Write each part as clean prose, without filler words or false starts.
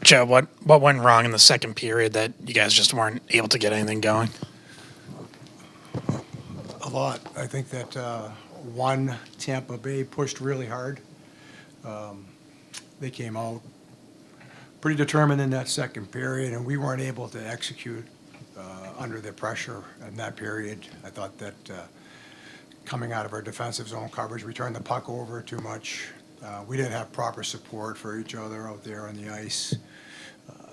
Joe, what went wrong in the second period that you guys just weren't able to get anything going? A lot. I think that one, Tampa Bay pushed really hard. They came out pretty determined in that second period, and we weren't able to execute under the pressure in that period. I thought that coming out of our defensive zone coverage, we turned the puck over too much. We didn't have proper support for each other out there on the ice.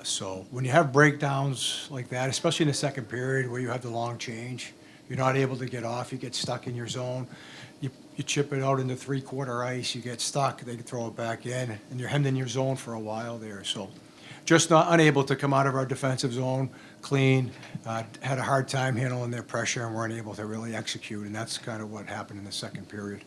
So when you have breakdowns like that, especially in the second period where you have the long change, you're not able to get off, you get stuck in your zone. You chip it out into three-quarter ice, you get stuck, they throw it back in, and you're hemmed in your zone for a while there. So just not unable to come out of our defensive zone clean, had a hard time handling their pressure and weren't able to really execute, and that's kind of what happened in the second period.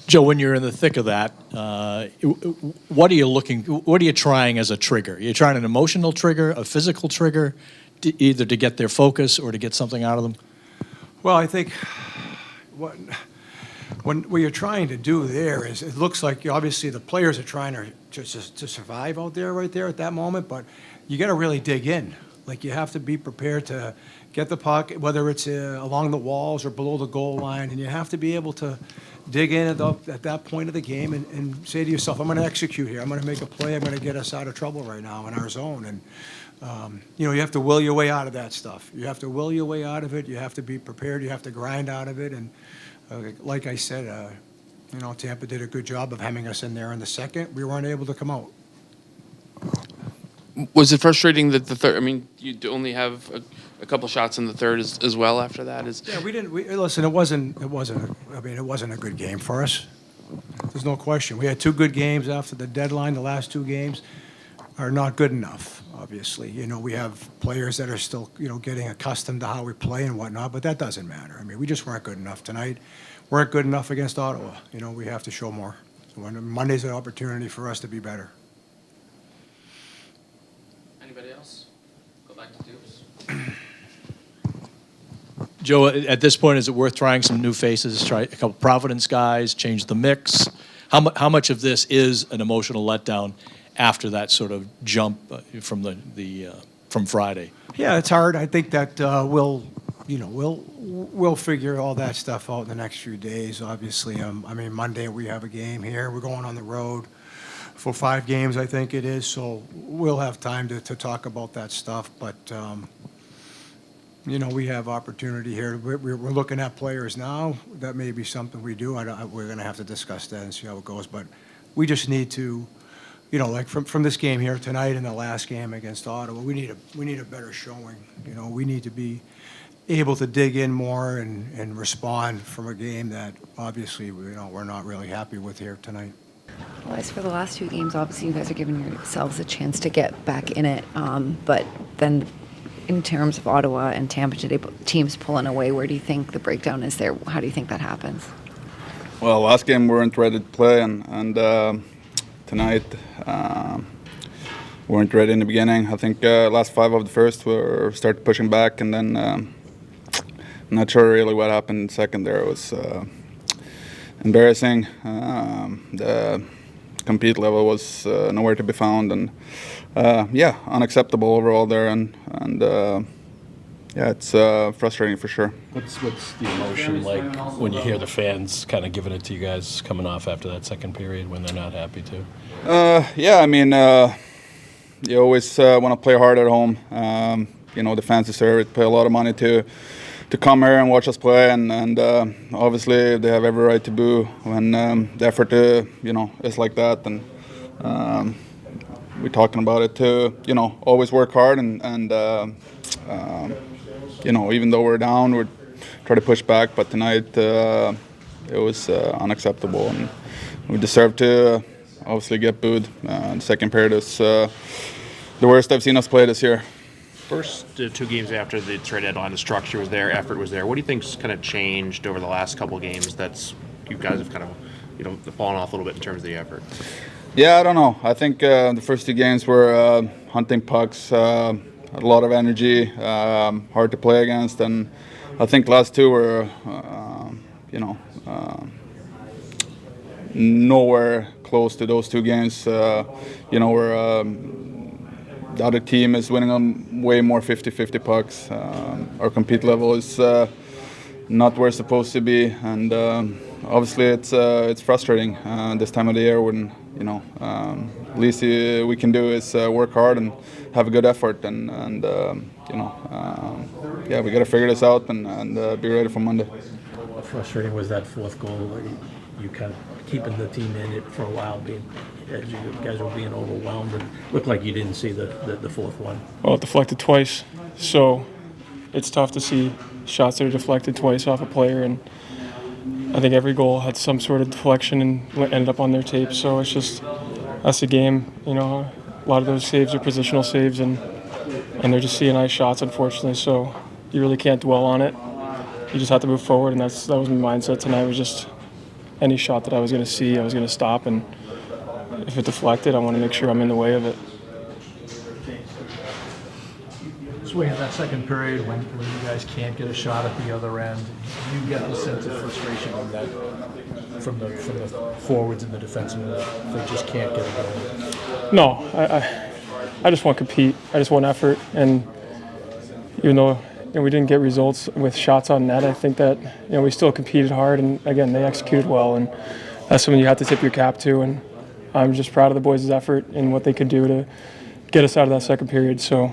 Joe, when you're in the thick of that, what are you trying as a trigger? You're trying an emotional trigger, a physical trigger, either to get their focus or to get something out of them? Well, I think what you're trying to do there is, it looks like obviously the players are trying to survive out there right there at that moment, but you got to really dig in. Like, you have to be prepared to get the puck, whether it's along the walls or below the goal line, and you have to be able to dig in at that point of the game and say to yourself, I'm going to execute here. I'm going to make a play. I'm going to get us out of trouble right now in our zone. And, you have to will your way out of that stuff. You have to will your way out of it. You have to be prepared. You have to grind out of it. And like I said, Tampa did a good job of hemming us in there in the second. We weren't able to come out. Was it frustrating that the third? I mean, you only have a couple shots in the third as well. After that, yeah, we didn't. Listen, it wasn't. It wasn't a good game for us. There's no question. We had two good games after the deadline. The last two games are not good enough. Obviously, we have players that are still, getting accustomed to how we play and whatnot. But that doesn't matter. I mean, we just weren't good enough tonight. Weren't good enough against Ottawa. We have to show more. Monday's an opportunity for us to be better. Anybody else? Go back to Dukes. Joe, at this point, is it worth trying some new faces, try a couple Providence guys, change the mix? How much of this is an emotional letdown after that sort of jump from Friday? Yeah, it's hard. I think that we'll figure all that stuff out in the next few days. Obviously, Monday we have a game here. We're going on the road for 5 games, I think it is. So we'll have time to talk about that stuff. But we have opportunity here. We're looking at players now. That may be something we do. We're going to have to discuss that and see how it goes. But we just need to, like from this game here tonight and the last game against Ottawa, we need a better showing. We need to be able to dig in more and respond from a game that obviously we're not really happy with here tonight. Well, as for the last 2 games, obviously you guys are giving yourselves a chance to get back in it. But then in terms of Ottawa and Tampa today, teams pulling away, where do you think the breakdown is there? How do you think that happens? Well, last game we weren't ready to play, and tonight we weren't ready in the beginning. I think last 5 of the first we started pushing back, and then I'm not sure really what happened in the second there. It was embarrassing. The compete level was nowhere to be found, and unacceptable overall there, and it's frustrating for sure. What's the emotion like when you hear the fans kind of giving it to you guys coming off after that second period when they're not happy too? You always want to play hard at home. The fans deserve it. Pay a lot of money to come here and watch us play, and obviously they have every right to boo when the effort is like that. And we're talking about it to always work hard and even though we're down, we try to push back. But tonight it was unacceptable, and we deserve to obviously get booed. The second period is the worst I've seen us play this year. First 2 games after the trade deadline, the structure was there, effort was there. What do you think's kind of changed over the last couple of games that's you guys have kind of fallen off a little bit in terms of the effort? Yeah, I don't know. I think the first 2 games were hunting pucks, a lot of energy, hard to play against, and I think last 2 were nowhere close to those two games, where the other team is winning on way more 50-50 pucks. Our compete level is not where it's supposed to be, and obviously it's frustrating this time of the year when least we can do is work hard and have a good effort, and we got to figure this out and be ready for Monday. How frustrating was that fourth goal? You kind of keeping the team in it for a while, as you guys were being overwhelmed, and looked like you didn't see the fourth one. Well, it deflected twice, so it's tough to see shots that are deflected twice off a player, and I think every goal had some sort of deflection and ended up on their tape. So it's just, that's the game. A lot of those saves are positional saves, and they're just CNI shots, unfortunately. So you really can't dwell on it. You just have to move forward, and that was my mindset tonight. Was just any shot that I was going to see, I was going to stop, and if it deflected, I want to make sure I'm in the way of it. Sway, in that second period, when you guys can't get a shot at the other end, you get the sense of frustration from that, from the forwards and the defensemen, they just can't get it going. No, I just want to compete. I just want effort, and even though we didn't get results with shots on net, I think that we still competed hard, and again they executed well, and that's something you have to tip your cap to. And I'm just proud of the boys' effort and what they could do to get us out of that second period. So,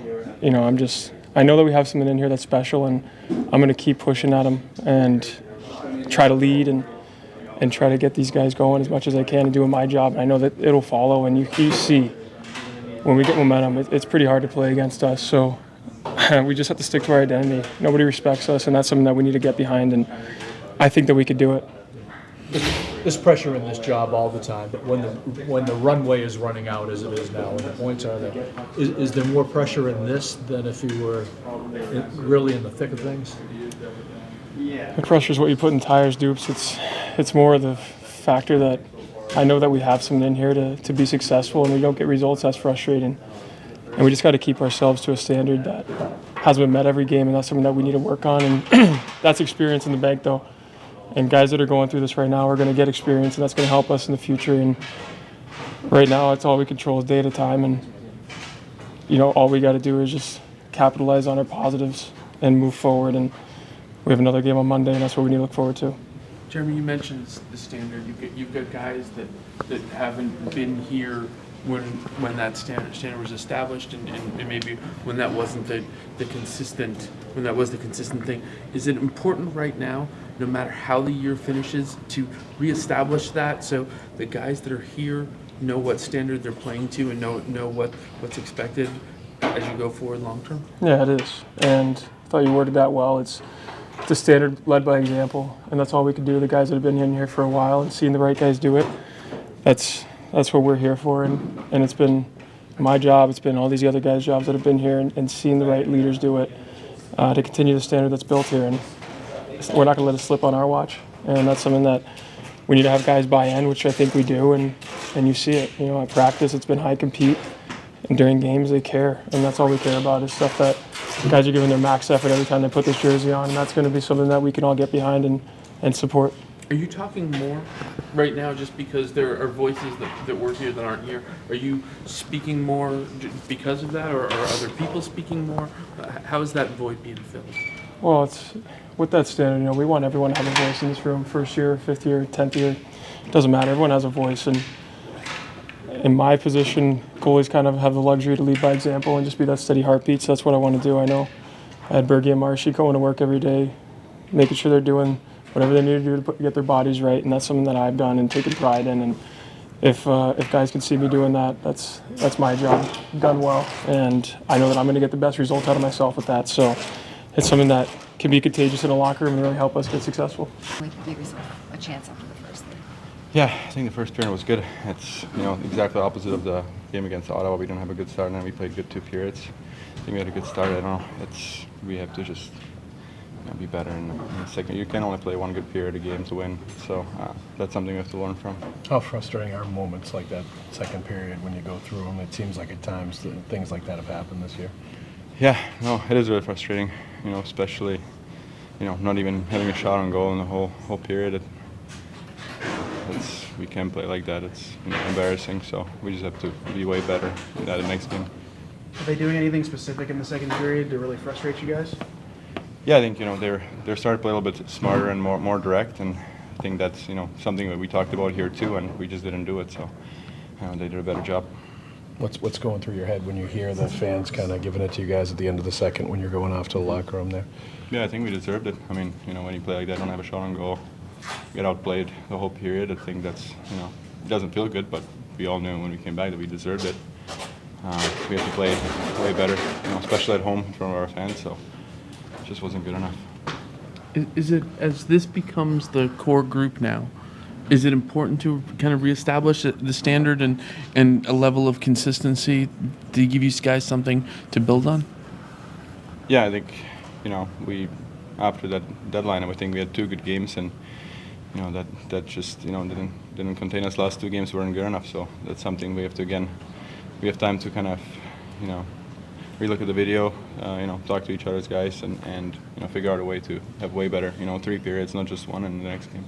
I know that we have something in here that's special, and I'm going to keep pushing at them and try to lead and try to get these guys going as much as I can and doing my job. And I know that it'll follow, and you see when we get momentum, it's pretty hard to play against us. So we just have to stick to our identity. Nobody respects us, and that's something that we need to get behind, and I think that we could do it. There's pressure in this job all the time, but when the runway is running out as it is now and the points are there, is there more pressure in this than if you were really in the thick of things? The pressure is what you put in tires, Dupes. It's more the factor that I know that we have something in here to be successful, and we don't get results. That's frustrating. And we just got to keep ourselves to a standard that hasn't been met every game, and that's something that we need to work on. And that's experience in the bank, though. And guys that are going through this right now are going to get experience, and that's going to help us in the future. And right now, it's all we control is day at a time. And, all we got to do is just capitalize on our positives and move forward. And we have another game on Monday, and that's what we need to look forward to. Jeremy, you mentioned the standard. You've got guys that haven't been here when that standard was established, and maybe when that wasn't the consistent thing. Is it important right now, no matter how the year finishes, to reestablish that so the guys that are here know what standard they're playing to and know what's expected as you go forward long term? Yeah, it is. And I thought you worded that well. It's the standard led by example, and that's all we can do. The guys that have been in here for a while and seeing the right guys do it, that's what we're here for. And it's been my job, it's been all these other guys' jobs that have been here and seeing the right leaders do it to continue the standard that's built here. And we're not going to let it slip on our watch. And that's something that we need to have guys buy in, which I think we do, and you see it. At practice, it's been high compete, and during games, they care. And that's all we care about is stuff that guys are giving their max effort every time they put this jersey on, and that's going to be something that we can all get behind and support. Are you talking more right now just because there are voices that work here that aren't here? Are you speaking more because of that, or are other people speaking more? How is that void being filled? Well, it's with that standard, we want everyone to have a voice in this room, first year, fifth year, 10th year. It doesn't matter. Everyone has a voice. And in my position, goalies kind of have the luxury to lead by example and just be that steady heartbeat. So that's what I want to do. I know I had Bergie and Marshy going to work every day, making sure they're doing whatever they need to do to get their bodies right. And that's something that I've done and taken pride in. And if guys can see me doing that, that's my job done well. And I know that I'm going to get the best result out of myself with that. So it's something that can be contagious in a locker room and really help us get successful. Give yourself a chance after the first thing. Yeah, I think the first period was good. It's exactly the opposite of the game against Ottawa. We didn't have a good start, and then we played good 2 periods. I think we had a good start. I don't know. We have to just be better in the second. You can only play 1 good period a game to win, so that's something we have to learn from. How frustrating are moments like that second period when you go through them? It seems like at times that things like that have happened this year. Yeah, no, it is really frustrating, especially not even having a shot on goal in the whole period. We can't play like that. It's embarrassing. So we just have to be way better in that next game. Are they doing anything specific in the second period to really frustrate you guys? Yeah, I think they're starting to play a little bit smarter and more direct, and I think that's something that we talked about here too, and we just didn't do it. So they did a better job. What's going through your head when you hear the fans kind of giving it to you guys at the end of the second when you're going off to the locker room there? Yeah, I think we deserved it. I mean, when you play like that, don't have a shot on goal, get outplayed the whole period. I think that's it doesn't feel good, but we all knew when we came back that we deserved it. We have to play way better, especially at home in front of our fans. So it just wasn't good enough. Is it, as this becomes the core group now, is it important to kind of reestablish the standard and a level of consistency to give you guys something to build on? Yeah, I think we after that deadline, I think we had 2 good games, and that just didn't contain us. Last 2 games weren't good enough, so that's something we have to we have time to kind of relook at the video, talk to each other's guys, and figure out a way to have way better 3 periods, not just one in the next game.